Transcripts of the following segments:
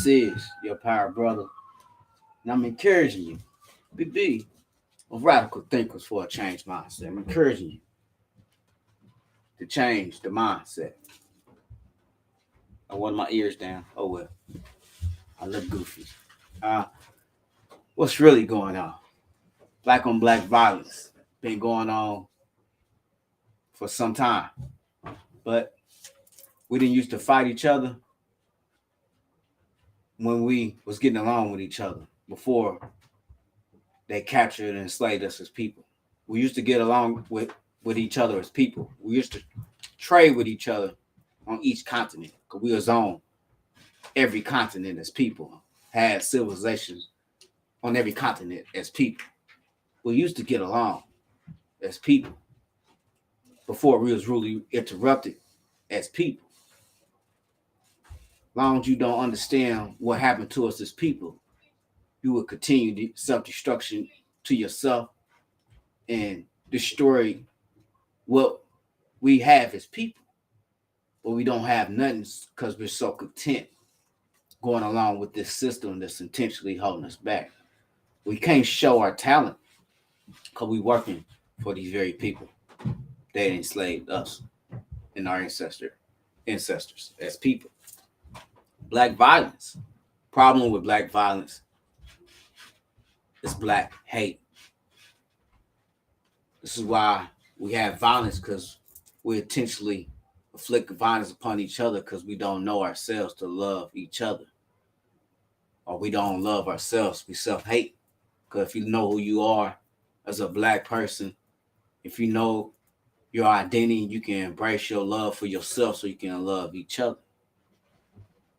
This is your power brother, and I'm encouraging you to be a radical thinkers for a change mindset. I'm encouraging you to change the mindset. I want my ears down. Oh well, I look goofy. Uh, what's really going on? Black on black violence been going on for some time, but we didn't used to fight each other when we was getting along with each other before they captured and enslaved us as people. We used to get along with each other as people. We used to trade with each other on each continent because we was on every continent as people, had civilizations on every continent as people. We used to get along as people before we was really interrupted as people. As long as you don't understand what happened to us as people, you will continue the self-destruction to yourself and destroy what we have as people. But we don't have nothing because we're so content going along with this system that's intentionally holding us back. We can't show our talent because we're working for these very people that enslaved us and our ancestors as people. Black violence. Problem with black violence is black hate. This is why we have violence, because we intentionally inflict violence upon each other because we don't know ourselves to love each other. Or we don't love ourselves. We self-hate. Because if you know who you are as a black person, if you know your identity, you can embrace your love for yourself so you can love each other.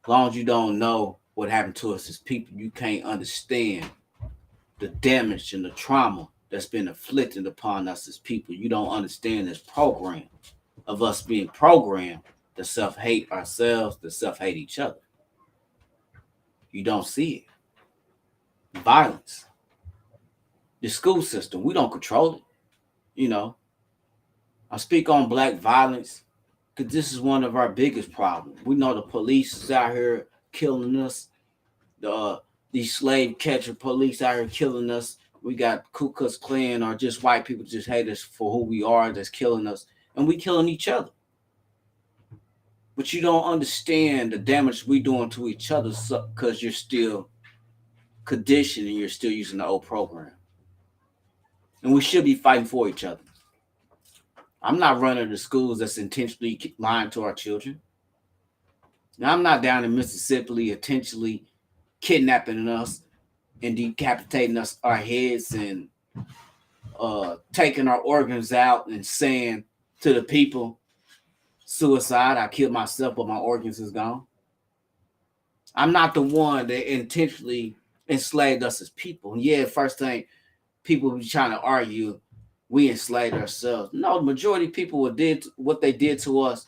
As long as you don't know what happened to us as people, you can't understand the damage and the trauma that's been inflicted upon us as people. You don't understand this program of us being programmed to self-hate ourselves, to self-hate each other. You don't see it. Violence. The school system, we don't control it. You know, I speak on black violence because this is one of our biggest problems. We know the police is out here killing us. These slave catcher police out here killing us. We got Ku Klux Klan or just white people just hate us for who we are that's killing us. And we killing each other. But you don't understand the damage we doing to each other because you're still conditioned and you're still using the old program. And we should be fighting for each other. I'm not running the schools that's intentionally lying to our children. Now, I'm not down in Mississippi intentionally kidnapping us and decapitating us our heads and taking our organs out and saying to the people, suicide, I killed myself, but my organs is gone. I'm not the one that intentionally enslaved us as people. And yeah, first thing people be trying to argue, we enslaved ourselves. No, the majority of people what they did to us,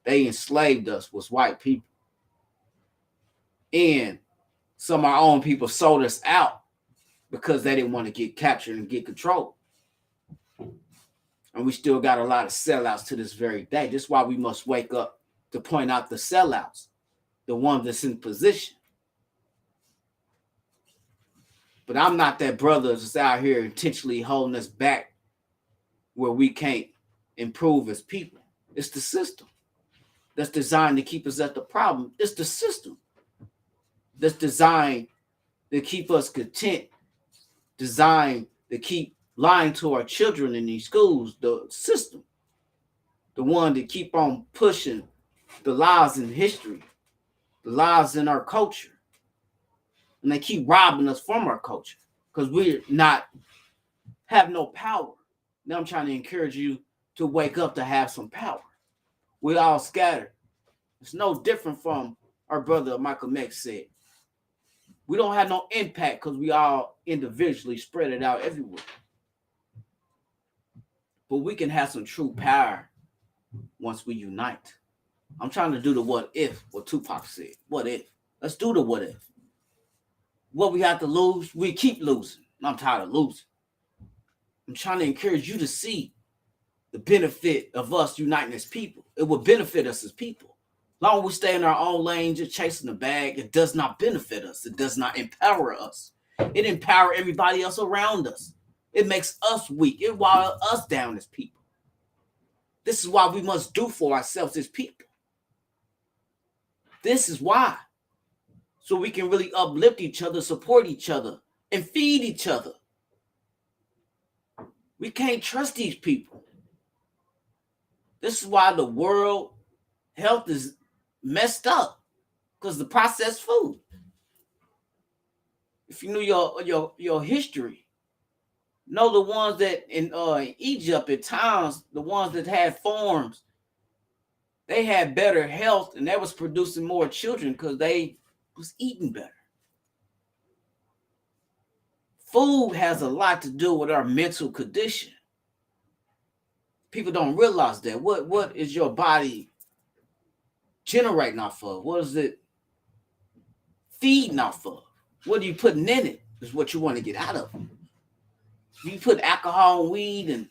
they enslaved us, was white people. And some of our own people sold us out because they didn't want to get captured and get control. And we still got a lot of sellouts to this very day. That's why we must wake up to point out the sellouts, the one that's in position. But I'm not that brother that's out here intentionally holding us back where we can't improve as people. It's the system that's designed to keep us at the problem. It's the system that's designed to keep us content, designed to keep lying to our children in these schools, the system, the one that keep on pushing the lies in history, the lies in our culture. And they keep robbing us from our culture because we're not, have no power. Now I'm trying to encourage you to wake up to have some power. We all scattered. It's no different from our brother Michael X said. We don't have no impact because we all individually spread it out everywhere. But we can have some true power once we unite. I'm trying to do the what if, what Tupac said. What if? Let's do the what if. What we have to lose, we keep losing. I'm tired of losing. I'm trying to encourage you to see the benefit of us uniting as people. It will benefit us as people. Long as we stay in our own lane, just chasing the bag, it does not benefit us. It does not empower us. It empowers everybody else around us. It makes us weak. It wires us down as people. This is why we must do for ourselves as people. This is why. So we can really uplift each other, support each other, and feed each other. We can't trust these people. This is why the world health is messed up, because the processed food. If you knew your history, know the ones that in Egypt at times, the ones that had farms, they had better health and they was producing more children because they was eating better. Food has a lot to do with our mental condition. People don't realize that. What is your body generating off of? What is it feeding off of? What are you putting in it is what you want to get out of it. If you put alcohol and weed and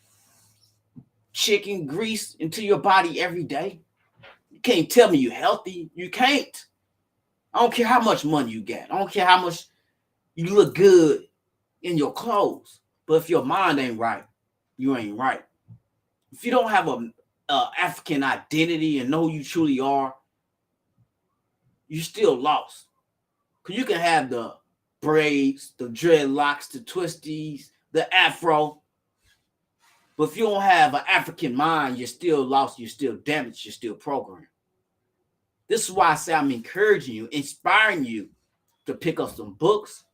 chicken grease into your body every day, you can't tell me you're healthy. You can't. I don't care how much money you got. I don't care how much you look good in your clothes. But if your mind ain't right, you ain't right. If you don't have a African identity and know who you truly are, you're still lost. Because you can have the braids, the dreadlocks, the twisties, the afro. But if you don't have an African mind, you're still lost, you're still damaged, you're still programmed. This is why I say I'm encouraging you, inspiring you to pick up some books,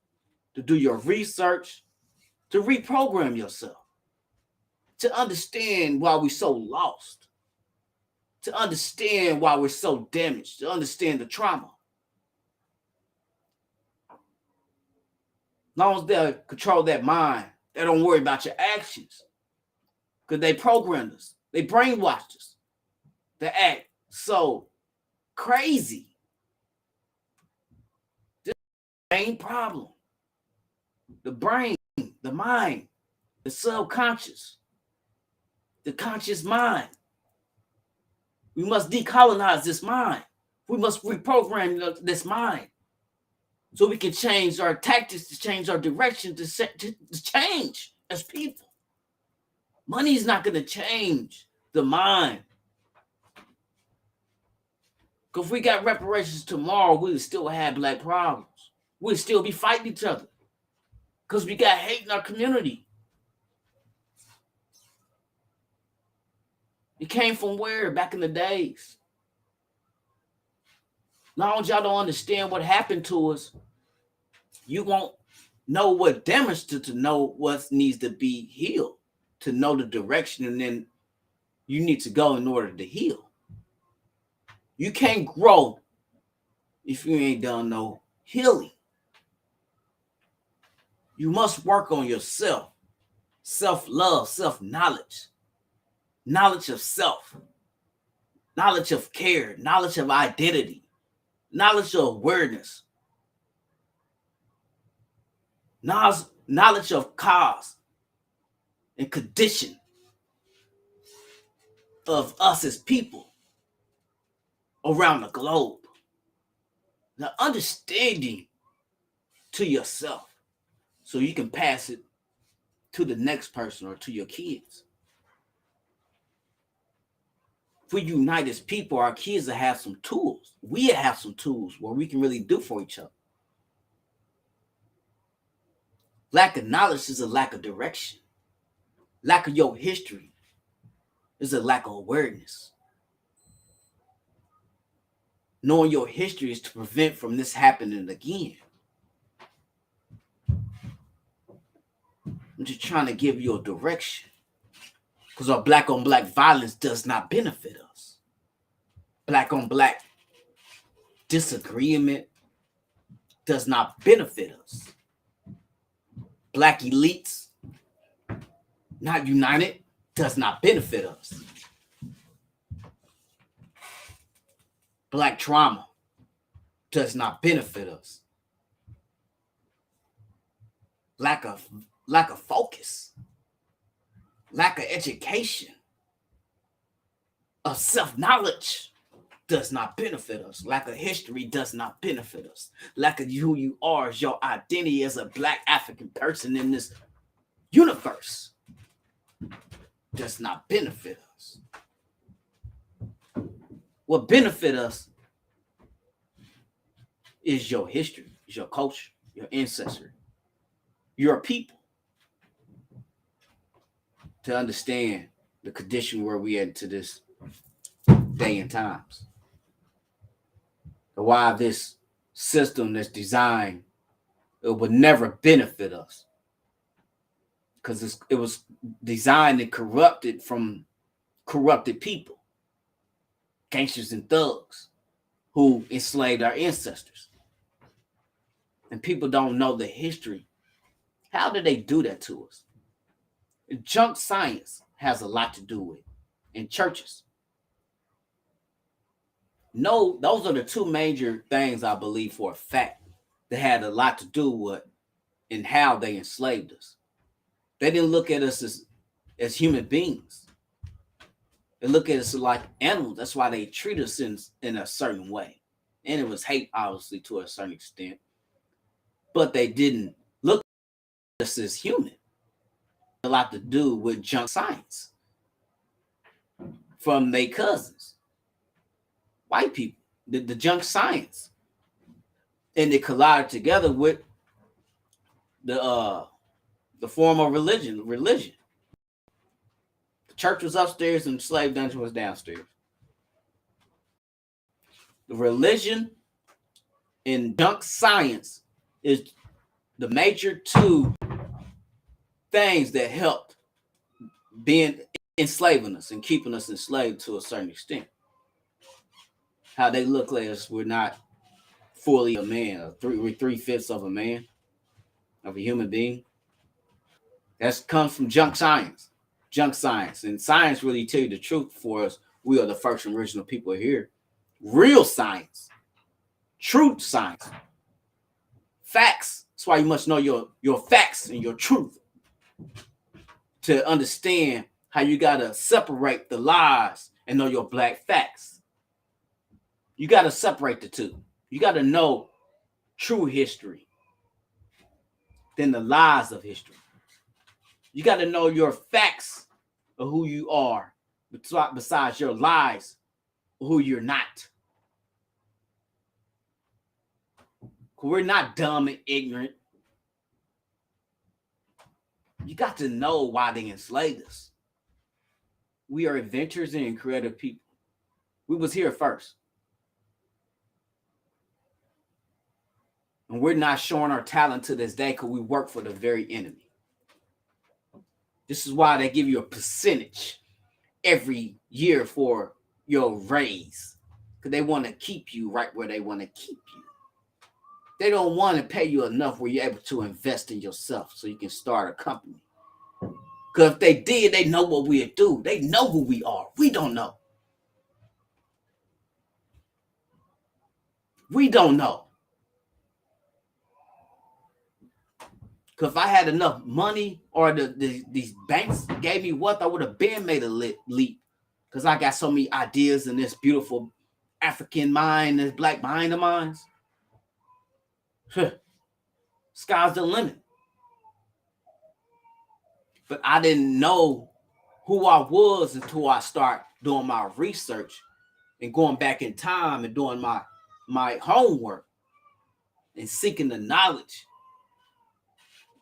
to do your research, to reprogram yourself, to understand why we're so lost, to understand why we're so damaged, to understand the trauma. As long as they control that mind, they don't worry about your actions. Because they programmed us. They brainwashed us. They act so crazy. This is the main problem. The brain, the mind, the subconscious, the conscious mind. We must decolonize this mind. We must reprogram this mind so we can change our tactics, to change our direction, to change as people. Money is not going to change the mind. Because if we got reparations tomorrow, we would still have black problems. We'd still be fighting each other. Because we got hate in our community. It came from where? Back in the days. As long as y'all don't understand what happened to us, you won't know what damage to know what needs to be healed, to know the direction, and then you need to go in order to heal. You can't grow if you ain't done no healing. You must work on yourself, self-love, self-knowledge, knowledge of self, knowledge of care, knowledge of identity, knowledge of awareness, knowledge of cause and condition of us as people around the globe. The understanding to yourself so you can pass it to the next person or to your kids. If we unite as people, our kids will have some tools. We have some tools where we can really do for each other. Lack of knowledge is a lack of direction. Lack of your history is a lack of awareness. Knowing your history is to prevent from this happening again. I'm just trying to give you a direction. Because our black on black violence does not benefit us. Black on black disagreement does not benefit us. Black elites not united does not benefit us. Black trauma does not benefit us. Lack of focus, lack of education, of self-knowledge does not benefit us. Lack of history does not benefit us. Lack of who you are as your identity as a Black African person in this universe does not benefit us. What benefit us is your history, is your culture, your ancestry, your people. To understand the condition where we at to this day and times. Why this system that's designed, it would never benefit us. Because it was designed and corrupted from corrupted people, gangsters and thugs who enslaved our ancestors. And people don't know the history. How did they do that to us? Junk science has a lot to do with it. In churches. No, those are the two major things I believe for a fact that had a lot to do with and how they enslaved us. They didn't look at us as human beings. They look at us like animals. That's why they treat us in a certain way. And it was hate, obviously, to a certain extent. But they didn't look at us as human. A lot to do with junk science from their cousins, white people, the junk science, and it collided together with the form of religion. The church was upstairs and the slave dungeon was downstairs. The religion and junk science is the major two things that helped being enslaving us and keeping us enslaved to a certain extent. How they look like us, we're not fully a man, we're 3/5 of a man, of a human being. That comes from junk science. And science really tell you the truth for us. We are the first original people here. Real science, truth science, facts. That's why you must know your facts and your truth to understand how you gotta separate the lies and know your Black facts. You gotta separate the two. You gotta know true history than the lies of history. You gotta know your facts of who you are besides your lies of who you're not. We're not dumb and ignorant. You got to know why they enslaved us. We are adventurous and creative people. We was here first. And we're not showing our talent to this day because we work for the very enemy. This is why they give you a percentage every year for your raise. Because they want to keep you right where they want to keep you. They don't want to pay you enough where you're able to invest in yourself so you can start a company. Because if they did, they know what we'd do. They know who we are. We don't know. We don't know. Because if I had enough money or these banks gave me wealth, I would have been made a leap. Because I got so many ideas in this beautiful African mind, this Black mind of mine. Sky's the limit. But I didn't know who I was until I start doing my research and going back in time and doing my homework and seeking the knowledge.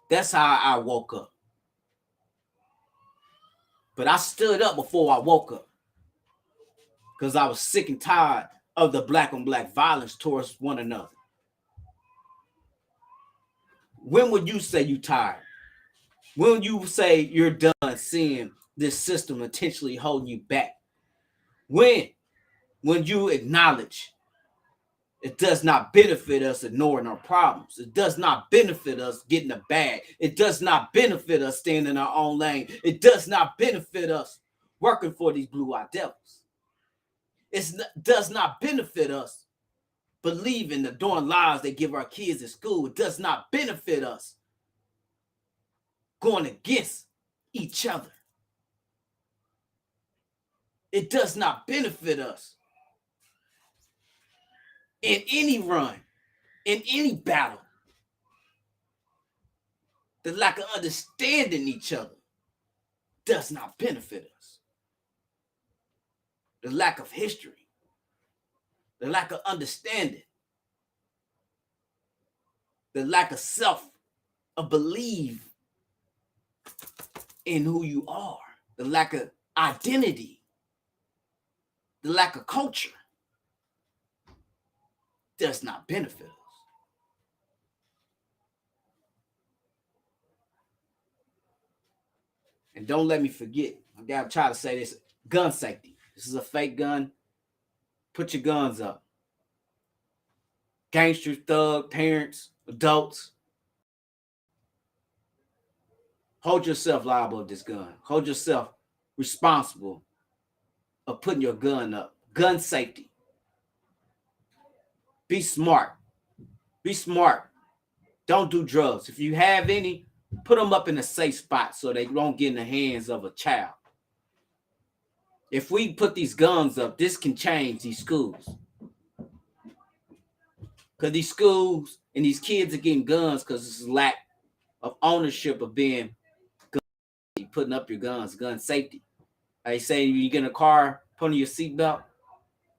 That's how I woke up. But I stood up before I woke up because I was sick and tired of the Black on Black violence towards one another. When would you say you tired? When would you say you're done seeing this system intentionally holding you back? When you acknowledge it does not benefit us ignoring our problems. It does not benefit us getting a bag. It does not benefit us staying in our own lane. It does not benefit us working for these blue-eyed devils. It does not benefit us believing the darn lies they give our kids at school. It does not benefit us going against each other. It does not benefit us in any run, in any battle. The lack of understanding each other does not benefit us. The lack of history, the lack of understanding, the lack of self, of belief in who you are, the lack of identity, the lack of culture does not benefit us. And don't let me forget, I gotta try to say this, gun safety. This is a fake gun. Put your guns up. Gangsters, thug, parents, adults. Hold yourself liable of this gun. Hold yourself responsible of putting your gun up. Gun safety. Be smart. Be smart. Don't do drugs. If you have any, put them up in a safe spot so they don't get in the hands of a child. If we put these guns up, this can change these schools. Because these schools and these kids are getting guns because there's a lack of ownership of being putting up your guns, gun safety. They say you get in a car, put on your seatbelt,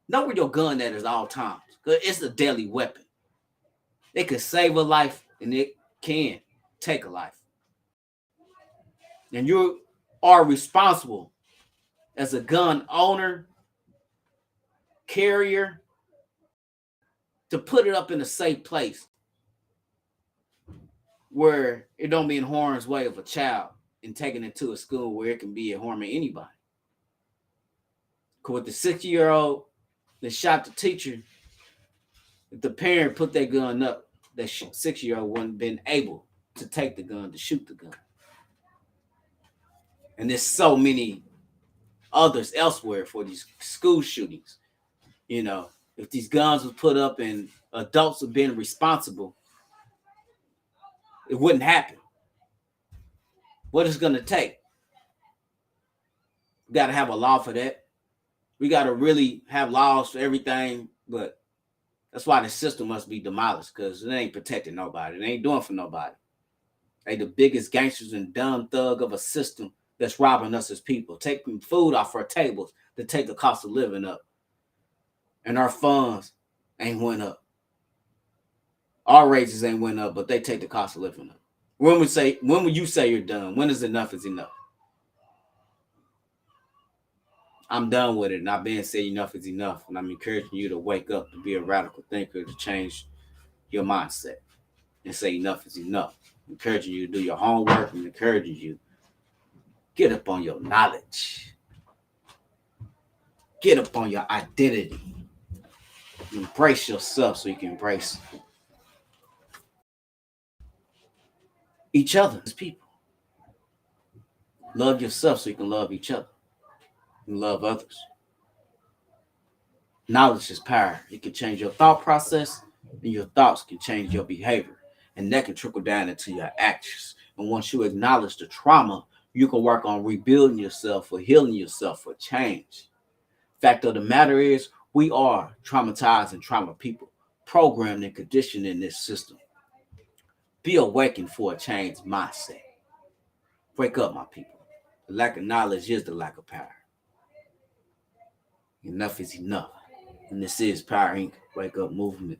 know where your gun at all times. Because it's a deadly weapon. It can save a life and it can take a life. And you are responsible as a gun owner, carrier, to put it up in a safe place where it don't be in harm's way of a child and taking it to a school where it can be harming anybody. Because with the 60-year-old that shot the teacher, if the parent put that gun up, that 6-year-old wouldn't have been able to take the gun, to shoot the gun. And there's so many others elsewhere for these school shootings. You know, if these guns were put up and adults have been responsible, it wouldn't happen. What it's going to take? We got to have a law for that. We got to really have laws for everything, but that's why the system must be demolished, because it ain't protecting nobody. It ain't doing for nobody. They the biggest gangsters and dumb thug of a system that's robbing us as people, taking food off our tables to take the cost of living up. And our funds ain't went up. Our rates ain't went up, but they take the cost of living up. When will you say you're done? When is enough enough? I'm done with it, and I've been saying enough is enough, and I'm encouraging you to wake up, to be a radical thinker, to change your mindset and say enough is enough. Encouraging you to do your homework and encouraging you get up on your knowledge. Get up on your identity. Embrace yourself so you can embrace each other as people. Love yourself so you can love each other and love others. Knowledge is power. It can change your thought process, and your thoughts can change your behavior. And that can trickle down into your actions. And once you acknowledge the trauma, you can work on rebuilding yourself or healing yourself for change. Fact of the matter is, we are traumatized and trauma people, programmed and conditioned in this system. Be awakened for a changed mindset. Wake up, my people. The lack of knowledge is the lack of power. Enough is enough. And this is Power Inc. Wake Up Movement.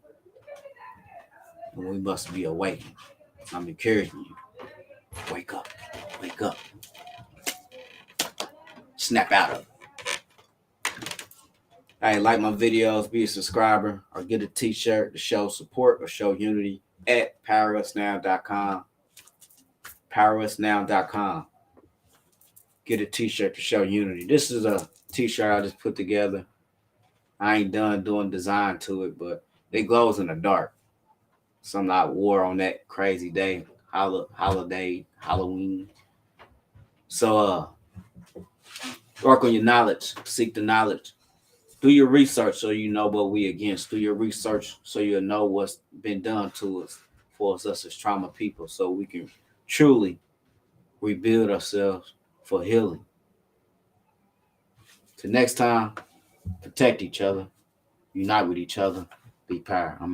And we must be awakened. I'm encouraging you. Wake up. Wake up. Snap out of it. Hey, like my videos, be a subscriber, or get a t-shirt to show support or show unity at powerusnow.com. Powerusnow.com. Get a t-shirt to show unity. This is a t-shirt I just put together. I ain't done doing design to it, but it glows in the dark. Something I wore on that crazy day, holiday, Halloween. So work on your knowledge. Seek the knowledge. Do your research so you know what we against. Do your research so you'll know what's been done to us for us as trauma people, so we can truly rebuild ourselves for healing. Till next time, protect each other, unite with each other, Be power. I'm